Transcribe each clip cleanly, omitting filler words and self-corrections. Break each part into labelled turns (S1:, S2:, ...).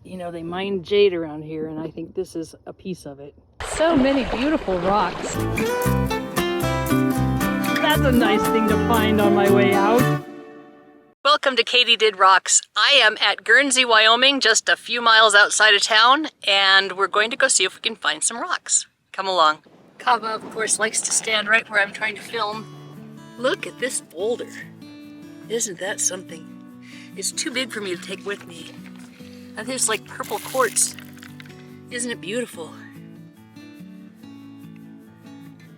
S1: You know, they mine jade around here, and I think this is a piece of it. So many beautiful rocks. That's a nice thing to find on my way out. Welcome to Katie Did Rocks. I am at Guernsey, Wyoming, just a few miles outside of town, and we're going to go see if we can find some rocks. Come along. Kava, of course, likes to stand right where I'm trying to film. Look at this boulder. Isn't that something? It's too big for me to take with me. And there's like purple quartz. Isn't it beautiful?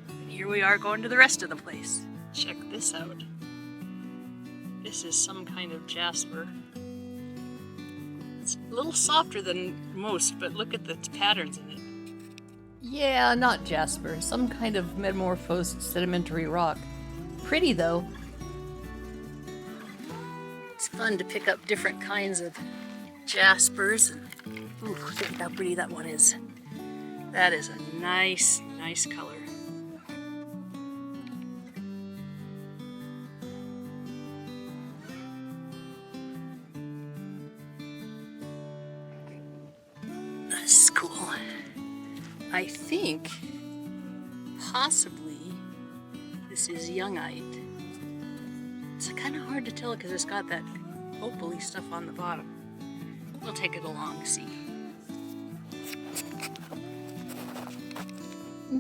S1: And here we are going to the rest of the place. Check this out. This is some kind of jasper. It's a little softer than most, but look at the patterns in it. Yeah, not jasper. Some kind of metamorphosed sedimentary rock. Pretty though. It's fun to pick up different kinds of jaspers. Ooh, look at how pretty that one is. That is a nice, nice color. This is cool. I think possibly this is youngite. It's kind of hard to tell because it's got that opally stuff on the bottom. We'll take it along, see.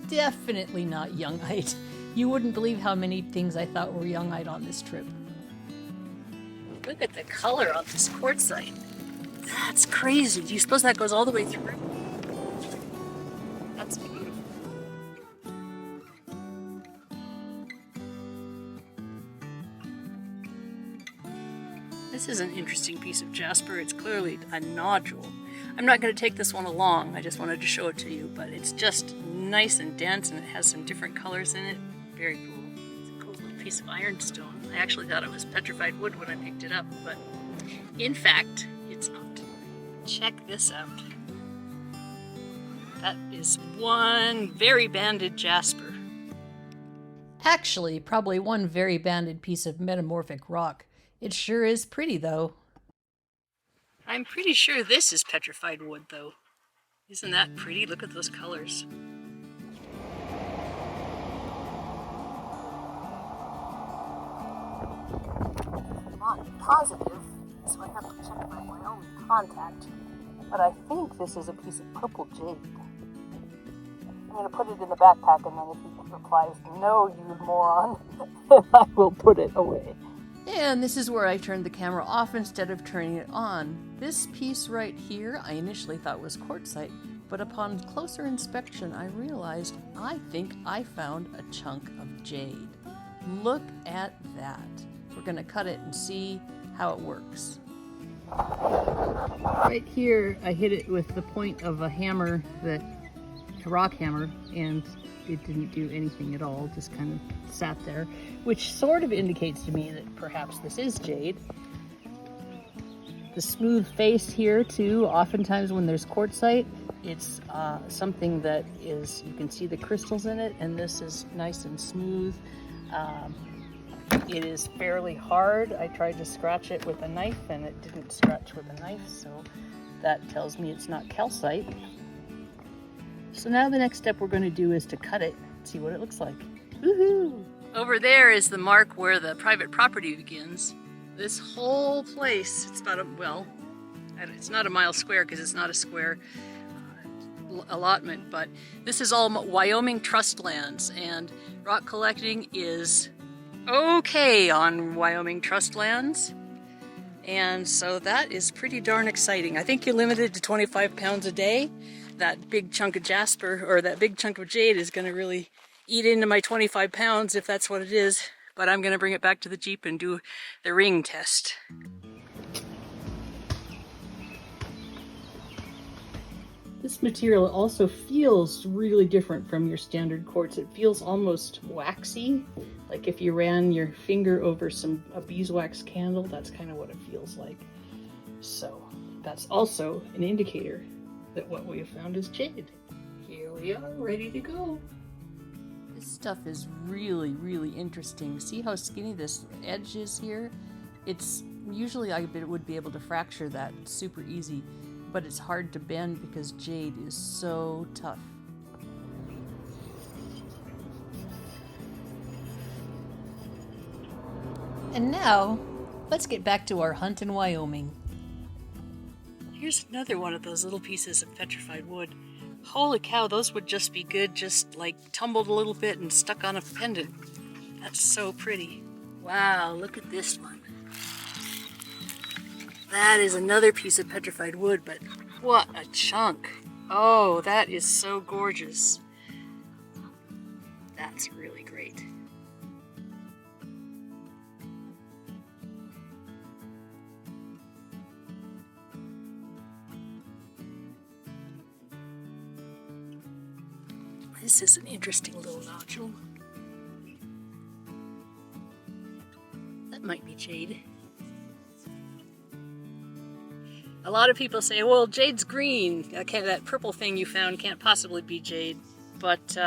S1: Definitely not youngite. You wouldn't believe how many things I thought were youngite on this trip. Look at the color on this quartzite. That's crazy. Do you suppose that goes all the way through? That's beautiful. This is an interesting piece of jasper. It's clearly a nodule. I'm not going to take this one along. I just wanted to show it to you, but it's just nice and dense and it has some different colors in it. Very cool. It's a cool little piece of ironstone. I actually thought it was petrified wood when I picked it up, but in fact, it's not. Check this out. That is one very banded jasper. Actually, probably one very banded piece of metamorphic rock. It sure is pretty, though. I'm pretty sure this is petrified wood, though. Isn't that pretty? Look at those colors. I'm not positive, so I have to check my Wyoming contact. But I think this is a piece of purple jade. I'm going to put it in the backpack, and then if he replies, "No, you moron," then I will put it away. And this is where I turned the camera off instead of turning it on. This piece right here I initially thought was quartzite, but upon closer inspection I realized I think I found a chunk of jade. Look at that. We're going to cut it and see how it works. Right here I hit it with the point of a hammer, a rock hammer, and it didn't do anything at all, just kind of sat there, which sort of indicates to me that perhaps this is jade. The smooth face here too, oftentimes when there's quartzite, it's something that is, you can see the crystals in it, and this is nice and smooth. It is fairly hard. I tried to scratch it with a knife and it didn't scratch with a knife, so that tells me it's not calcite. So now the next step we're going to do is to cut it, see what it looks like. Woohoo! Over there is the mark where the private property begins. This whole place, it's about it's not a mile square because it's not a square allotment, but this is all Wyoming trust lands, and rock collecting is okay on Wyoming trust lands. And so that is pretty darn exciting. I think you're limited to 25 pounds a day. That big chunk of jasper, or that big chunk of jade, is going to really eat into my 25 pounds if that's what it is. But I'm going to bring it back to the Jeep and do the ring test. This material also feels really different from your standard quartz. It feels almost waxy, like if you ran your finger over a beeswax candle. That's kind of what it feels like. So that's also an indicator that what we have found is jade. Here we are, ready to go. This stuff is really, really interesting. See how skinny this edge is here? It's usually I would be able to fracture that super easy. but it's hard to bend because jade is so tough. And now, let's get back to our hunt in Wyoming. Here's another one of those little pieces of petrified wood. Holy cow, those would just be good, just like tumbled a little bit and stuck on a pendant. That's so pretty. Wow, look at this one. That is another piece of petrified wood, but what a chunk. Oh, that is so gorgeous. That's really great. This is an interesting little nodule. That might be jade. A lot of people say, well, jade's green. That purple thing you found can't possibly be jade. But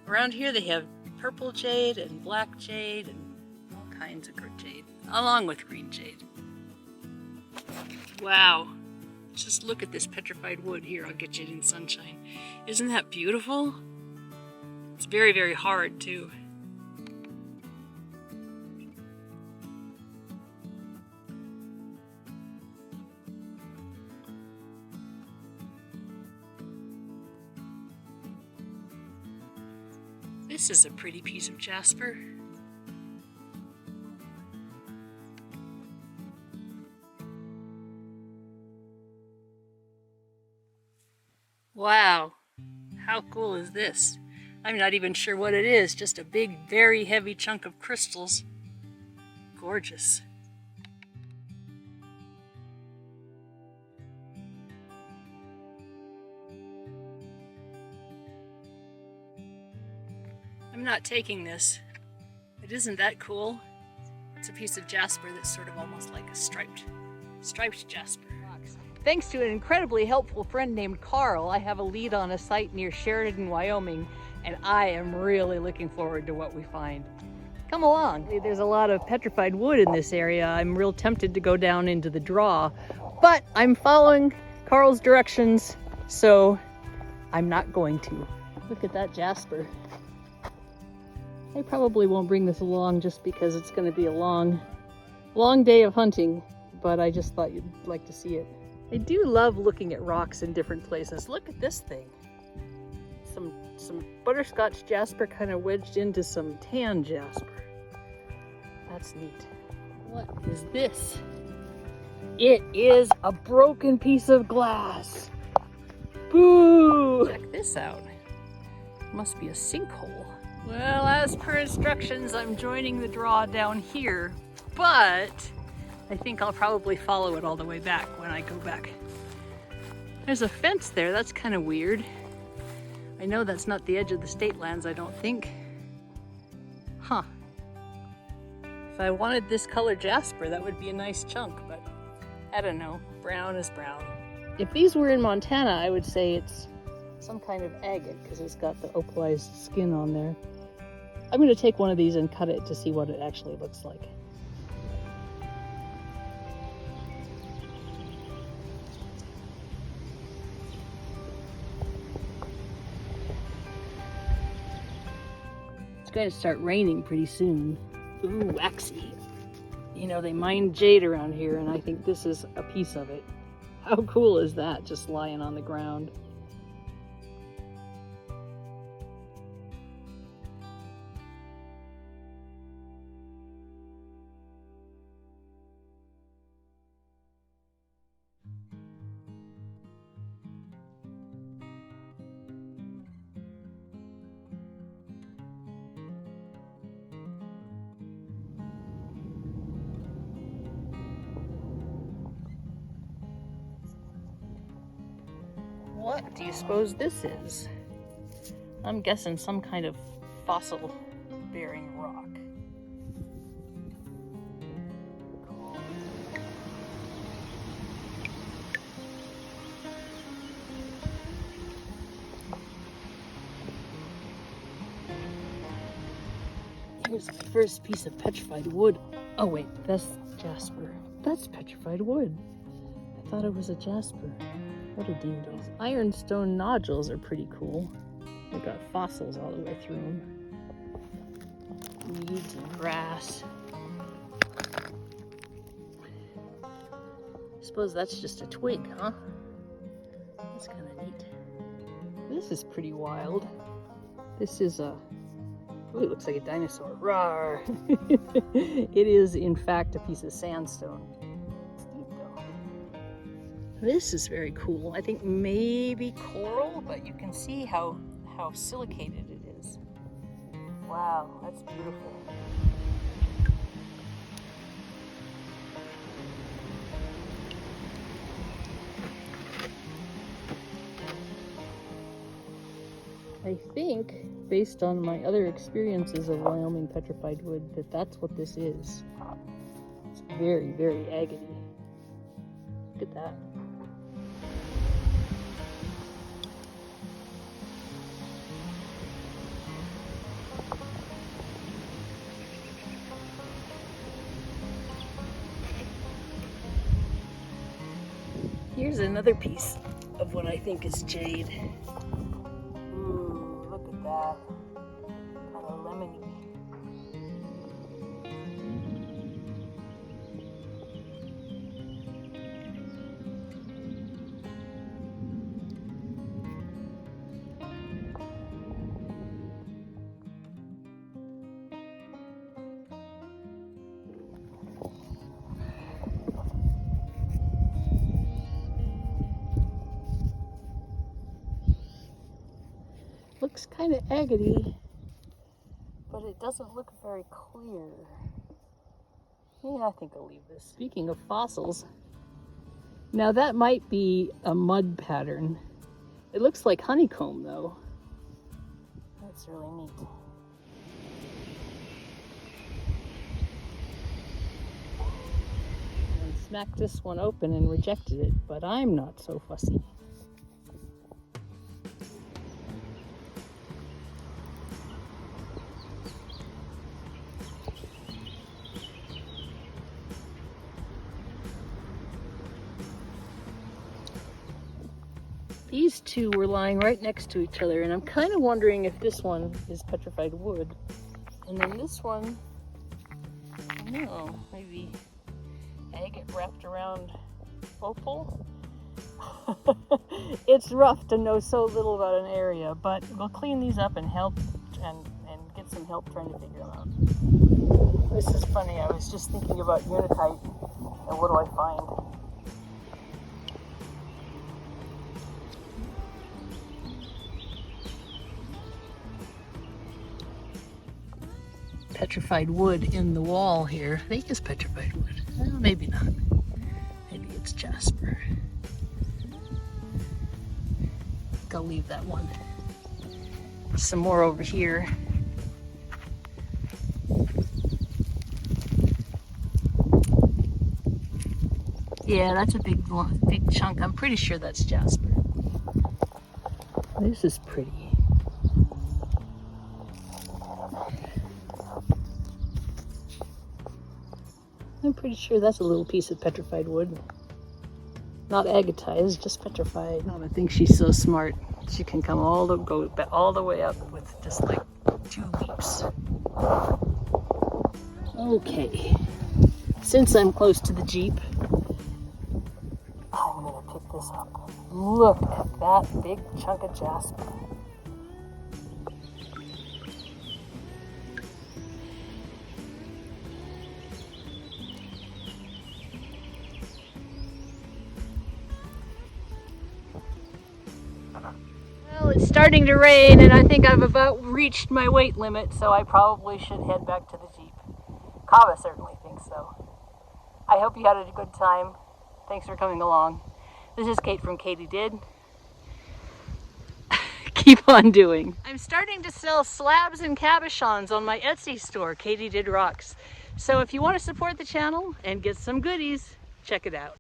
S1: around here they have purple jade and black jade and all kinds of jade, along with green jade. Wow. Just look at this petrified wood. Here, I'll get you in sunshine. Isn't that beautiful? It's very, very hard, too. This is a pretty piece of jasper. Wow, how cool is this? I'm not even sure what it is, just a big, very heavy chunk of crystals. Gorgeous. I'm not taking this. It isn't that cool. It's a piece of jasper that's sort of almost like a striped jasper. Thanks to an incredibly helpful friend named Carl, I have a lead on a site near Sheridan, Wyoming, and I am really looking forward to what we find. Come along. There's a lot of petrified wood in this area. I'm real tempted to go down into the draw, but I'm following Carl's directions, so I'm not going to. Look at that jasper. I probably won't bring this along just because it's going to be a long day of hunting, but I just thought you'd like to see it. I do love looking at rocks in different places. Look at this thing. Some butterscotch jasper kind of wedged into some tan jasper. That's neat. What is this? It is a broken piece of glass. Boo! Check this out. Must be a sinkhole. Well, as per instructions, I'm joining the draw down here, but I think I'll probably follow it all the way back when I go back. There's a fence there. That's kind of weird. I know that's not the edge of the state lands, I don't think. Huh. If I wanted this color jasper, that would be a nice chunk, but I don't know. Brown is brown. If these were in Montana, I would say it's some kind of agate because it's got the opalized skin on there. I'm going to take one of these and cut it to see what it actually looks like. It's going to start raining pretty soon. Ooh, waxy. You know, they mine jade around here, and I think this is a piece of it. How cool is that, just lying on the ground? What do you suppose this is? I'm guessing some kind of fossil-bearing rock. Here's my first piece of petrified wood. Oh wait, that's jasper. That's petrified wood. I thought it was a jasper. What a deal. These ironstone nodules are pretty cool. They've got fossils all the way through them. Weeds and grass. I suppose that's just a twig, huh? That's kind of neat. This is pretty wild. This is a... Oh, it looks like a dinosaur. Rawr! It is, in fact, a piece of sandstone. It's neat, though. This is very cool. I think maybe coral, but you can see how silicated it is. Wow, that's beautiful. I think, based on my other experiences of Wyoming petrified wood, that's what this is. It's very, very agate-y. Look at that. Here's another piece of what I think is jade. Ooh, look at that. Kind of lemony. Looks kind of agate-y, but it doesn't look very clear. Yeah, I think I'll leave this. Speaking of fossils, now that might be a mud pattern. It looks like honeycomb, though. That's really neat. And smacked this one open and rejected it, but I'm not so fussy. These two were lying right next to each other, and I'm kind of wondering if this one is petrified wood. And then this one, I don't know, maybe agate wrapped around opal? It's rough to know so little about an area, but we'll clean these up and help and get some help trying to figure them out. This is funny, I was just thinking about unitite, and what do I find? Petrified wood in the wall here. I think it's petrified wood. Well, maybe not. Maybe it's Jasper. I'll leave that one. Some more over here. Yeah, that's a big chunk. I'm pretty sure that's Jasper. This is pretty. I'm pretty sure that's a little piece of petrified wood. Not agatized, just petrified. Oh, I think she's so smart. She can come all the way up with just like 2 leaps. Okay. Since I'm close to the Jeep, I'm gonna pick this up. Look at that big chunk of Jasper. Well, it's starting to rain, and I think I've about reached my weight limit, so I probably should head back to the Jeep. Kava certainly thinks so. I hope you had a good time. Thanks for coming along. This is Kate from Katie Did. Keep on doing. I'm starting to sell slabs and cabochons on my Etsy store, Katie Did Rocks. So if you want to support the channel and get some goodies, check it out.